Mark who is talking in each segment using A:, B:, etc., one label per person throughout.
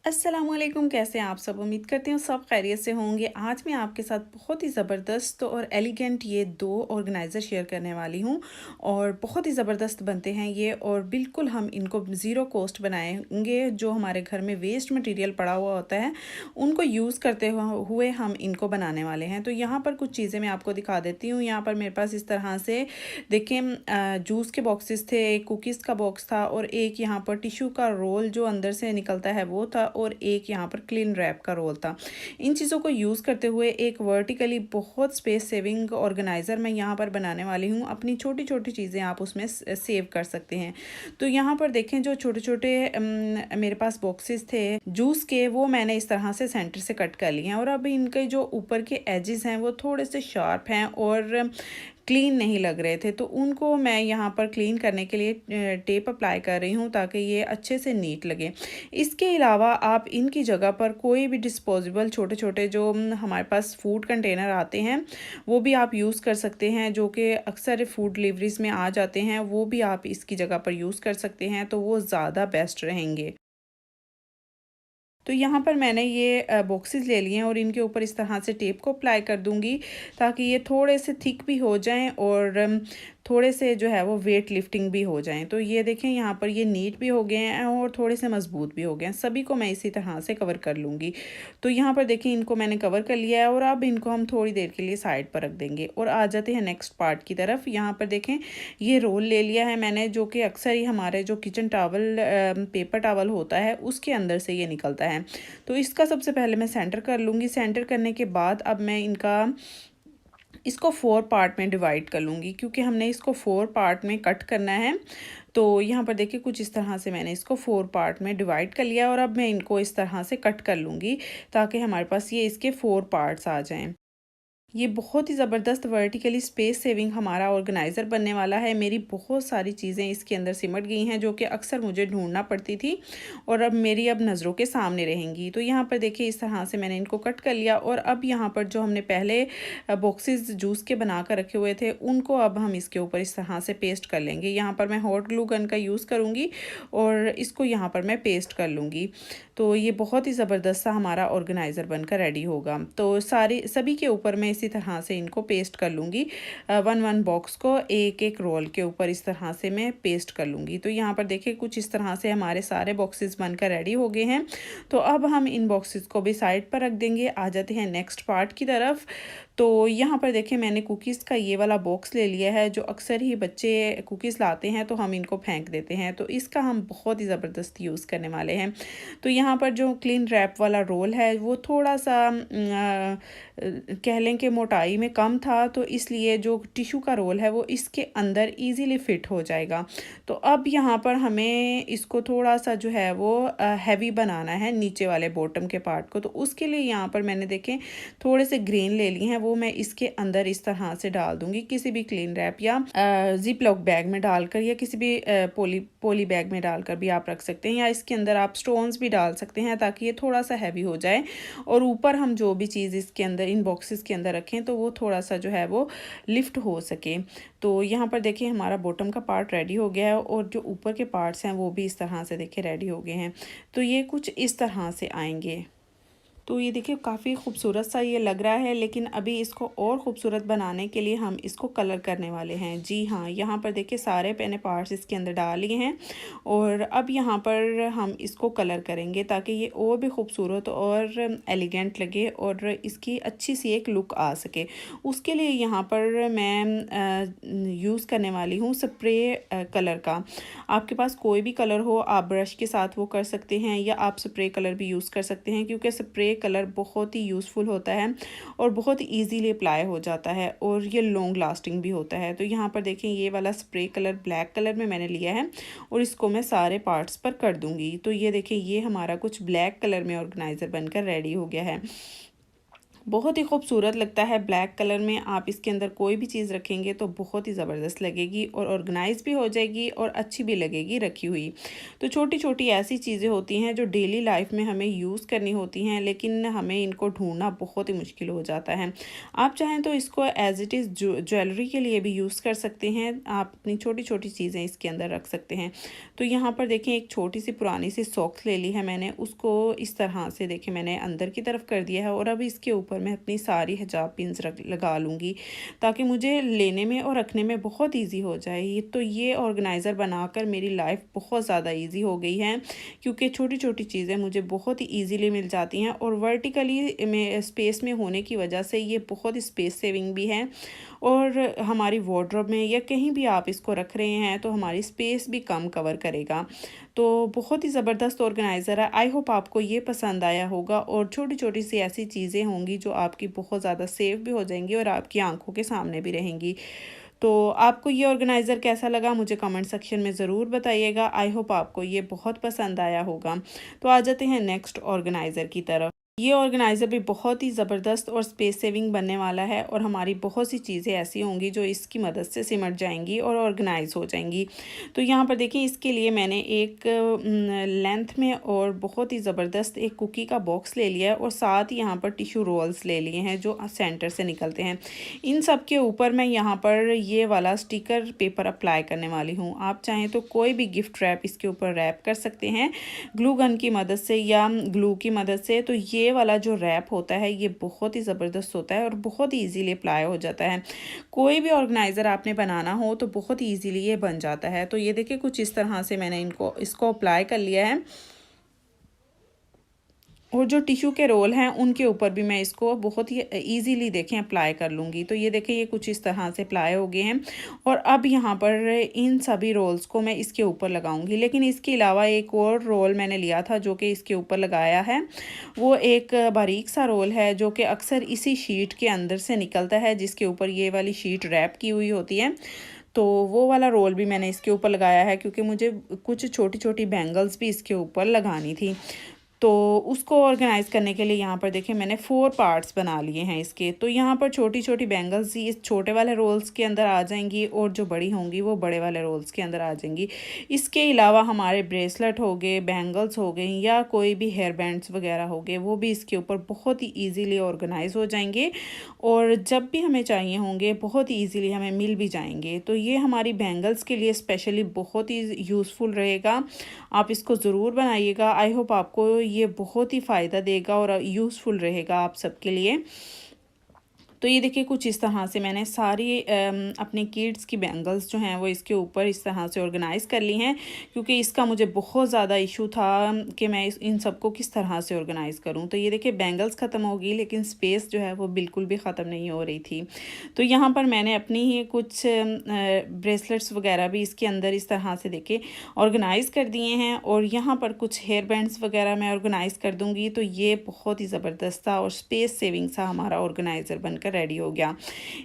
A: अस्सलामुअलैकुम, कैसे हैं आप सब। उम्मीद करती हूँ सब खैरियत से होंगे। आज मैं आपके साथ बहुत ही ज़बरदस्त और एलिगेंट ये दो ऑर्गेनाइज़र शेयर करने वाली हूँ और बहुत ही ज़बरदस्त बनते हैं ये। और बिल्कुल हम इनको ज़ीरो कॉस्ट बनाएंगे। जो हमारे घर में वेस्ट मटेरियल पड़ा हुआ होता है उनको यूज़ करते हुए हम इनको बनाने वाले हैं। तो यहाँ पर कुछ चीज़ें मैं आपको दिखा देती हूँ। यहाँ पर मेरे पास इस तरह से देखें जूस के बॉक्सेस थे, एक कुकीज़ का बॉक्स था और एक यहाँ पर टिश्यू का रोल जो अंदर से निकलता है वो था और एक यहाँ पर क्लीन रैप का रोल था। इन चीज़ों को यूज़ करते हुए एक वर्टिकली बहुत स्पेस सेविंग ऑर्गेनाइज़र मैं यहाँ पर बनाने वाली हूँ। अपनी छोटी छोटी चीज़ें आप उसमें सेव कर सकते हैं। तो यहाँ पर देखें जो छोटे छोटे मेरे पास बॉक्सेस थे जूस के, वो मैंने इस तरह से सेंटर से कट कर लिए हैं और अब इनके जो ऊपर के एजेस हैं वो थोड़े से शार्प हैं और क्लीन नहीं लग रहे थे। तो उनको मैं यहाँ पर क्लीन करने के लिए टेप अप्लाई कर रही हूँ ताकि ये अच्छे से नीट लगे। इसके अलावा आप इनकी जगह पर कोई भी डिस्पोजेबल छोटे छोटे जो हमारे पास फूड कंटेनर आते हैं वो भी आप यूज़ कर सकते हैं, जो कि अक्सर फूड डिलीवरीज में आ जाते हैं। वो भी आप इसकी जगह पर यूज़ कर सकते हैं, तो वो ज़्यादा बेस्ट रहेंगे। तो यहाँ पर मैंने ये बॉक्सेस ले लिए हैं और इनके ऊपर इस तरह से टेप को अप्लाई कर दूँगी ताकि ये थोड़े से थिक भी हो जाएं और थोड़े से जो है वो वेट लिफ्टिंग भी हो जाएं। तो ये देखें यहाँ पर ये नीट भी हो गए हैं और थोड़े से मज़बूत भी हो गए हैं। सभी को मैं इसी तरह से कवर कर लूँगी। तो यहाँ पर देखें इनको मैंने कवर कर लिया है और अब इनको हम थोड़ी देर के लिए साइड पर रख देंगे और आ जाते हैं नेक्स्ट पार्ट की तरफ। यहाँ पर देखें ये रोल ले लिया है मैंने, जो कि अक्सर ही हमारे जो किचन टावल पेपर टावल होता है उसके अंदर से ये निकलता है। तो इसका सबसे पहले मैं सेंटर कर लूँगी। सेंटर करने के बाद अब मैं इसको 4 पार्ट में डिवाइड कर लूँगी, क्योंकि हमने इसको 4 पार्ट में कट करना है। तो यहाँ पर देखिए कुछ इस तरह से मैंने इसको 4 पार्ट में डिवाइड कर लिया और अब मैं इनको इस तरह से कट कर लूँगी ताकि हमारे पास ये इसके 4 पार्ट्स आ जाएँ। ये बहुत ही ज़बरदस्त वर्टिकली स्पेस सेविंग हमारा ऑर्गेनाइज़र बनने वाला है। मेरी बहुत सारी चीज़ें इसके अंदर सिमट गई हैं जो कि अक्सर मुझे ढूंढना पड़ती थी और अब मेरी नज़रों के सामने रहेंगी। तो यहाँ पर देखिए इस तरह से मैंने इनको कट कर लिया और अब यहाँ पर जो हमने पहले बॉक्सेस जूस के बना कर रखे हुए थे उनको अब हम इसके ऊपर इस तरह से पेस्ट कर लेंगे। यहाँ पर मैं हॉट ग्लू गन का यूज़ करूँगी और इसको यहाँ पर मैं पेस्ट कर लूँगी। तो ये बहुत ही ज़बरदस्त सा हमारा ऑर्गेनाइज़र बनकर रेडी होगा। तो सभी के ऊपर मैं इसी तरह से इनको पेस्ट कर लूँगी। वन वन बॉक्स को एक एक रोल के ऊपर इस तरह से मैं पेस्ट कर लूँगी। तो यहाँ पर देखिए कुछ इस तरह से हमारे सारे बॉक्सेस बनकर रेडी हो गए हैं। तो अब हम इन बॉक्सेस को भी साइड पर रख देंगे। आ जाते हैं नेक्स्ट पार्ट की तरफ। तो यहाँ पर देखें मैंने कुकीज़ का ये वाला बॉक्स ले लिया है। जो अक्सर ही बच्चे कुकीज़ लाते हैं तो हम इनको फेंक देते हैं, तो इसका हम बहुत ही ज़बरदस्त यूज़ करने वाले हैं। तो यहाँ पर जो क्लीन रैप वाला रोल है वो थोड़ा सा कह लें कि मोटाई में कम था, तो इसलिए जो टिश्यू का रोल है वो इसके अंदर इजीली फिट हो जाएगा। तो अब यहाँ पर हमें इसको थोड़ा सा जो है वो हैवी बनाना है नीचे वाले बॉटम के पार्ट को। तो उसके लिए यहाँ पर मैंने देखें थोड़े से ग्रेन ले लिए हैं, वो मैं इसके अंदर इस तरह से डाल दूंगी। किसी भी क्लीन रैप या जिप लॉक बैग में डालकर या किसी भी पोली बैग में डालकर भी आप रख सकते हैं, या इसके अंदर आप स्टोन्स भी डाल सकते हैं ताकि ये थोड़ा सा हैवी हो जाए और ऊपर हम जो भी चीज़ इसके अंदर इन बॉक्सेस के अंदर रखें तो वो थोड़ा सा जो है वो लिफ्ट हो सके। तो यहाँ पर देखिए हमारा बॉटम का पार्ट रेडी हो गया है और जो ऊपर के पार्ट्स हैं वो भी इस तरह से देखिए रेडी हो गए हैं। तो ये कुछ इस तरह से आएंगे। तो ये देखिए काफ़ी खूबसूरत सा ये लग रहा है, लेकिन अभी इसको और ख़ूबसूरत बनाने के लिए हम इसको कलर करने वाले हैं। जी हाँ, यहाँ पर देखिए सारे मैंने पार्ट्स इसके अंदर डाल लिए हैं और अब यहाँ पर हम इसको कलर करेंगे ताकि ये और भी खूबसूरत और एलिगेंट लगे और इसकी अच्छी सी एक लुक आ सके। उसके लिए यहाँ पर मैं यूज़ करने वाली हूँ स्प्रे कलर का। आपके पास कोई भी कलर हो आप ब्रश के साथ वो कर सकते हैं या आप स्प्रे कलर भी यूज़ कर सकते हैं, क्योंकि स्प्रे कलर बहुत ही यूज़फुल होता है और बहुत ही ईजीली अप्लाई हो जाता है और ये लॉन्ग लास्टिंग भी होता है। तो यहाँ पर देखें ये वाला स्प्रे कलर ब्लैक कलर में मैंने लिया है और इसको मैं सारे पार्ट्स पर कर दूँगी। तो ये देखें ये हमारा कुछ ब्लैक कलर में ऑर्गेनाइज़र बनकर रेडी हो गया है। बहुत ही खूबसूरत लगता है ब्लैक कलर में। आप इसके अंदर कोई भी चीज़ रखेंगे तो बहुत ही ज़बरदस्त लगेगी और ऑर्गेनाइज भी हो जाएगी और अच्छी भी लगेगी रखी हुई। तो छोटी छोटी ऐसी चीज़ें होती हैं जो डेली लाइफ में हमें यूज़ करनी होती हैं, लेकिन हमें इनको ढूंढना बहुत ही मुश्किल हो जाता है। आप चाहें तो इसको एज इट इज़ ज्वेलरी के लिए भी यूज़ कर सकते हैं। आप अपनी छोटी छोटी चीज़ें इसके अंदर रख सकते हैं। तो यहाँ पर देखें, एक छोटी सी पुरानी सी सॉक्स ले ली है मैंने, उसको इस तरह से देखें मैंने अंदर की तरफ कर दिया है और अब इसके ऊपर मैं अपनी सारी हिजाब पिन्स लगा लूँगी, ताकि मुझे लेने में और रखने में बहुत ईजी हो जाए। तो ये ऑर्गेनाइज़र बनाकर मेरी लाइफ बहुत ज़्यादा ईजी हो गई है, क्योंकि छोटी छोटी चीज़ें मुझे बहुत ही ईजीली मिल जाती हैं और वर्टिकली में स्पेस में होने की वजह से ये बहुत ही स्पेस सेविंग भी है। और हमारी वार्डरोब में या कहीं भी आप इसको रख रहे हैं तो हमारी स्पेस भी कम कवर करेगा। तो बहुत ही ज़बरदस्त ऑर्गेनाइज़र है। आई होप आपको ये पसंद आया होगा और छोटी छोटी सी ऐसी चीज़ें होंगी जो आपकी बहुत ज़्यादा सेफ भी हो जाएंगी और आपकी आंखों के सामने भी रहेंगी। तो आपको ये ऑर्गेनाइज़र कैसा लगा मुझे कमेंट सेक्शन में ज़रूर बताइएगा। आई होप आपको ये बहुत पसंद आया होगा। तो आ जाते हैं नेक्स्ट ऑर्गेनाइज़र की तरफ। ये ऑर्गेनाइज़र भी बहुत ही ज़बरदस्त और स्पेस सेविंग बनने वाला है और हमारी बहुत सी चीज़ें ऐसी होंगी जो इसकी मदद से सिमट जाएंगी और ऑर्गेनाइज हो जाएंगी। तो यहाँ पर देखिए, इसके लिए मैंने एक लेंथ में और बहुत ही ज़बरदस्त एक कुकी का बॉक्स ले लिया है और साथ ही यहाँ पर टिश्यू रोल्स ले लिए हैं जो सेंटर से निकलते हैं। इन सब के ऊपर मैं यहाँ पर ये वाला स्टिकर पेपर अप्लाई करने वाली हूँ। आप चाहें तो कोई भी गिफ्ट रैप इसके ऊपर रैप कर सकते हैं ग्लू गन की मदद से या ग्लू की मदद से। तो ये वाला जो रैप होता है ये बहुत ही ज़बरदस्त होता है और बहुत ही इजीली अप्लाई हो जाता है। कोई भी ऑर्गेनाइज़र आपने बनाना हो तो बहुत ही इजीली ये बन जाता है। तो ये देखिए, कुछ इस तरह से मैंने इसको अप्लाई कर लिया है और जो टिश्यू के रोल हैं उनके ऊपर भी मैं इसको बहुत ही इजीली देखें अप्लाई कर लूँगी। तो ये देखें, ये कुछ इस तरह से अप्लाई हो गए हैं और अब यहाँ पर इन सभी रोल्स को मैं इसके ऊपर लगाऊंगी। लेकिन इसके अलावा एक और रोल मैंने लिया था जो कि इसके ऊपर लगाया है। वो एक बारीक सा रोल है जो कि अक्सर इसी शीट के अंदर से निकलता है, जिसके ऊपर ये वाली शीट रैप की हुई होती है। तो वो वाला रोल भी मैंने इसके ऊपर लगाया है, क्योंकि मुझे कुछ छोटी छोटी बैंगल्स भी इसके ऊपर लगानी थी। तो उसको ऑर्गेनाइज़ करने के लिए यहाँ पर देखिए मैंने 4 पार्ट्स बना लिए हैं इसके। तो यहाँ पर छोटी छोटी बैंगल्स ये छोटे वाले रोल्स के अंदर आ जाएंगी और जो बड़ी होंगी वो बड़े वाले रोल्स के अंदर आ जाएंगी। इसके अलावा हमारे ब्रेसलेट हो गए, बैंगल्स हो गई या कोई भी हेयर बैंड्स वगैरह हो गए, वो भी इसके ऊपर बहुत ही ईजीली ऑर्गेनाइज हो जाएंगे और जब भी हमें चाहिए होंगे बहुत ही ईजीली हमें मिल भी जाएंगे। तो ये हमारी बैंगल्स के लिए स्पेशली बहुत ही यूज़फुल रहेगा। आप इसको ज़रूर बनाइएगा। आई होप आपको ये बहुत ही फ़ायदा देगा और यूज़फुल रहेगा आप सबके लिए। तो ये देखिए, कुछ इस तरह से मैंने सारी अपने किड्स की बैंगल्स जो हैं वो इसके ऊपर इस तरह से ऑर्गेनाइज़ कर ली हैं, क्योंकि इसका मुझे बहुत ज़्यादा इशू था कि मैं इन सबको किस तरह से ऑर्गेनाइज़ करूं। तो ये देखिए, बैंगल्स ख़त्म हो गई लेकिन स्पेस जो है वो बिल्कुल भी ख़त्म नहीं हो रही थी। तो यहाँ पर मैंने अपनी ही कुछ ब्रेसलेट्स वगैरह भी इसके अंदर इस तरह से देखे ऑर्गेनाइज़ कर दिए हैं और यहाँ पर कुछ हेयर बैंड्स वगैरह मैं ऑर्गेनाइज़ कर दूँगी। तो ये बहुत ही ज़बरदस्त था और स्पेस सेविंग सा हमारा ऑर्गेनाइज़र बनकर रेडी हो गया।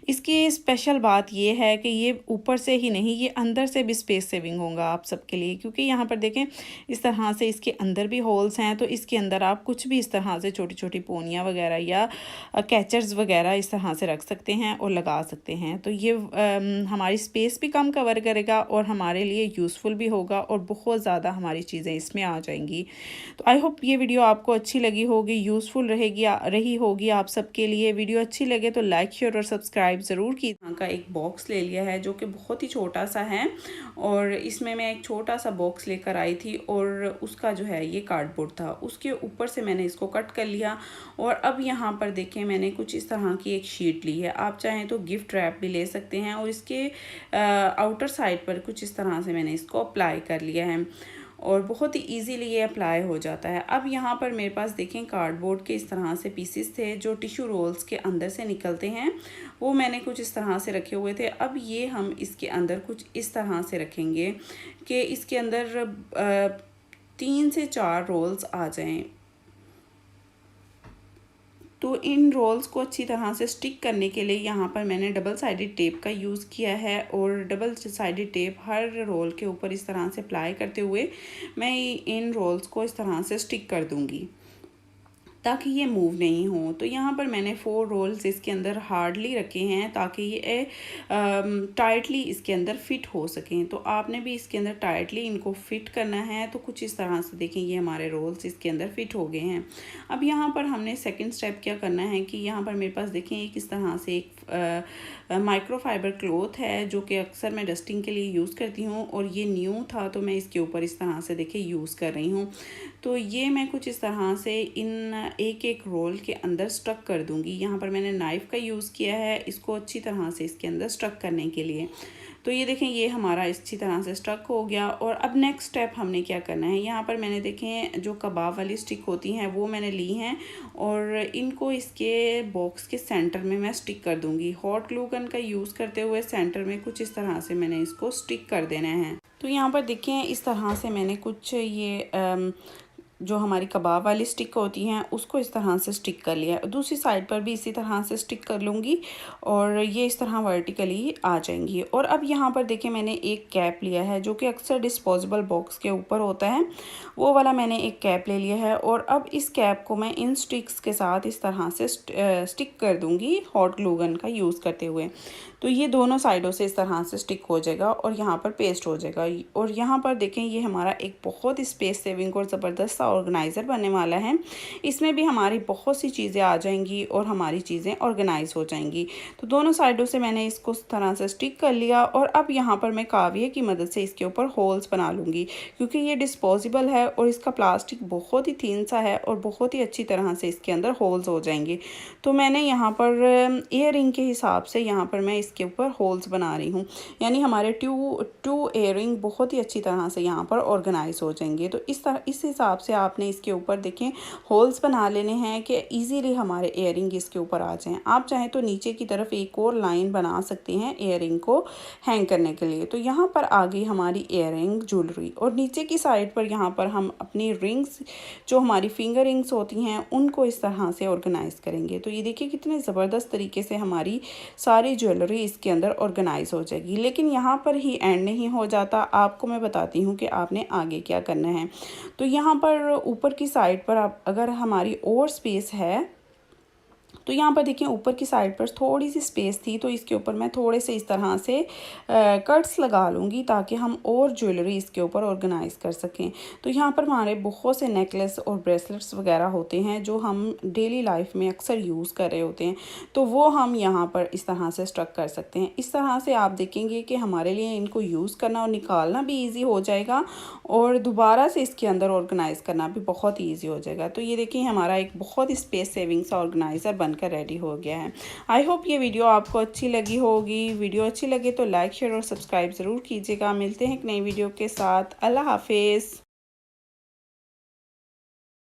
A: इसकी स्पेशल बात ये है कि ये ऊपर से ही नहीं, ये अंदर से भी स्पेस सेविंग होगा आप सबके लिए, क्योंकि यहाँ पर देखें इस तरह से इसके अंदर भी होल्स हैं। तो इसके अंदर आप कुछ भी इस तरह से छोटी छोटी पोनियाँ वगैरह या कैचर्स वगैरह इस तरह से रख सकते हैं और लगा सकते हैं। तो ये हमारी स्पेस भी कम कवर करेगा और हमारे लिए यूज़फुल भी होगा और बहुत ज़्यादा हमारी चीज़ें इसमें आ जाएंगी। तो आई होप ये वीडियो आपको अच्छी लगी होगी, यूज़फुल रही होगी आप सबके लिए। वीडियो अच्छी लगे तो लाइक, शेयर और सब्सक्राइब ज़रूर की। यहाँ का एक बॉक्स ले लिया है जो कि बहुत ही छोटा सा है और इसमें मैं एक छोटा सा बॉक्स लेकर आई थी और उसका जो है ये कार्डबोर्ड था, उसके ऊपर से मैंने इसको कट कर लिया। और अब यहाँ पर देखें मैंने कुछ इस तरह की एक शीट ली है। आप चाहें तो गिफ्ट रैप भी ले सकते हैं और इसके आउटर साइड पर कुछ इस तरह से मैंने इसको अप्लाई कर लिया है और बहुत ही इजीली ये अप्लाई हो जाता है। अब यहाँ पर मेरे पास देखें कार्डबोर्ड के इस तरह से पीसेस थे जो टिश्यू रोल्स के अंदर से निकलते हैं, वो मैंने कुछ इस तरह से रखे हुए थे। अब ये हम इसके अंदर कुछ इस तरह से रखेंगे कि इसके अंदर 3 से 4 रोल्स आ जाएं। तो इन रोल्स को अच्छी तरह से स्टिक करने के लिए यहाँ पर मैंने डबल साइडेड टेप का यूज़ किया है और डबल साइडेड टेप हर रोल के ऊपर इस तरह से अप्लाई करते हुए मैं इन रोल्स को इस तरह से स्टिक कर दूँगी ताकि ये मूव नहीं हो। तो यहाँ पर मैंने 4 रोल्स इसके अंदर हार्डली रखे हैं ताकि ये टाइटली इसके अंदर फिट हो सकें। तो आपने भी इसके अंदर टाइटली इनको फिट करना है। तो कुछ इस तरह से देखें, ये हमारे रोल्स इसके अंदर फिट हो गए हैं। अब यहाँ पर हमने सेकंड स्टेप क्या करना है कि यहाँ पर मेरे पास देखें एक इस तरह से एक माइक्रोफाइबर क्लॉथ है जो कि अक्सर मैं डस्टिंग के लिए यूज़ करती हूँ, और ये न्यू था तो मैं इसके ऊपर इस तरह से देखें यूज़ कर रही हूँ। तो ये मैं कुछ इस तरह से इन एक एक रोल के अंदर स्टक कर दूंगी। यहाँ पर मैंने नाइफ़ का यूज़ किया है इसको अच्छी तरह से इसके अंदर स्टक करने के लिए। तो ये देखें ये हमारा अच्छी तरह से स्टक हो गया। और अब नेक्स्ट स्टेप हमने क्या करना है, यहाँ पर मैंने देखें जो कबाब वाली स्टिक होती हैं वो मैंने ली हैं, और इनको इसके बॉक्स के सेंटर में मैं स्टिक कर दूँगी। हॉट ग्लू गन का यूज़ करते हुए सेंटर में कुछ इस तरह से मैंने इसको स्टिक कर देना है। तो यहाँ पर देखें इस तरह से मैंने कुछ ये जो हमारी कबाब वाली स्टिक होती हैं उसको इस तरह से स्टिक कर लिया। दूसरी साइड पर भी इसी तरह से स्टिक कर लूँगी और ये इस तरह वर्टिकली आ जाएंगी। और अब यहाँ पर देखिए मैंने एक कैप लिया है जो कि अक्सर डिस्पोजेबल बॉक्स के ऊपर होता है, वो वाला मैंने एक कैप ले लिया है। और अब इस कैप को मैं इन स्टिक्स के साथ इस तरह से स्टिक कर दूँगी हॉट ग्लू गन का यूज़ करते हुए। तो ये दोनों साइडों से इस तरह से स्टिक हो जाएगा और यहाँ पर पेस्ट हो जाएगा। और यहाँ पर देखें ये हमारा एक बहुत स्पेस सेविंग और ज़बरदस्त ऑर्गेनाइज़र बनने वाला है। इसमें भी हमारी बहुत सी चीज़ें आ जाएंगी और हमारी चीज़ें ऑर्गेनाइज हो जाएंगी। तो दोनों साइडों से मैंने इसको इस तरह से स्टिक कर लिया। और अब यहाँ पर मैं काविये की मदद से इसके ऊपर होल्स बना लूँगी, क्योंकि ये डिस्पोजेबल है और इसका प्लास्टिक बहुत ही थिन सा है और बहुत ही अच्छी तरह से इसके अंदर होल्स हो जाएंगे। तो मैंने यहाँ पर ईयर रिंग के हिसाब से यहाँ पर मैं इसके ऊपर होल्स बना रही हूँ, यानी हमारे टू ईयर रिंग बहुत ही अच्छी तरह से यहाँ पर ऑर्गेनाइज हो जाएंगे। तो इस हिसाब से आपने इसके ऊपर देखें होल्स बना लेने हैं कि इजीली हमारे ईयरिंग इसके ऊपर आ जाएं। आप चाहें तो नीचे की तरफ एक और लाइन बना सकते हैं ईयरिंग को हैंग करने के लिए। तो यहाँ पर आ गई हमारी ईयरिंग ज्वेलरी, और नीचे की साइड पर यहाँ पर हम अपनी रिंग्स जो हमारी फिंगर रिंग्स होती हैं उनको इस तरह से ऑर्गेनाइज करेंगे। तो ये देखिए कितने ज़बरदस्त तरीके से हमारी सारी ज्वेलरी इसके अंदर ऑर्गेनाइज हो जाएगी। लेकिन यहाँ पर ही एंड नहीं हो जाता, आपको मैं बताती हूँ कि आपने आगे क्या करना है। तो यहाँ पर ऊपर की साइड पर आप अगर हमारी और स्पेस है तो यहाँ पर देखिए ऊपर की साइड पर थोड़ी सी स्पेस थी, तो इसके ऊपर मैं थोड़े से इस तरह से कट्स लगा लूँगी ताकि हम और ज्वेलरी इसके ऊपर ऑर्गेनाइज कर सकें। तो यहाँ पर हमारे बहुत से नेकलेस और ब्रेसलेट्स वगैरह होते हैं जो हम डेली लाइफ में अक्सर यूज़ कर रहे होते हैं, तो वो हम यहाँ पर इस तरह से स्ट्रक कर सकते हैं। इस तरह से आप देखेंगे कि हमारे लिए इनको यूज़ करना और निकालना भी ईजी हो जाएगा और दोबारा से इसके अंदर ऑर्गेनाइज करना भी बहुत ही ईजी हो जाएगा। तो ये देखिए हमारा एक बहुत स्पेस सेविंग सा ऑर्गेनाइज़र बनकर रेडी हो गया है। आई होप ये वीडियो आपको अच्छी लगी होगी। वीडियो अच्छी लगे तो लाइक शेयर और सब्सक्राइब ज़रूर कीजिएगा। मिलते हैं एक नई वीडियो के साथ। अल्लाह हाफिज़।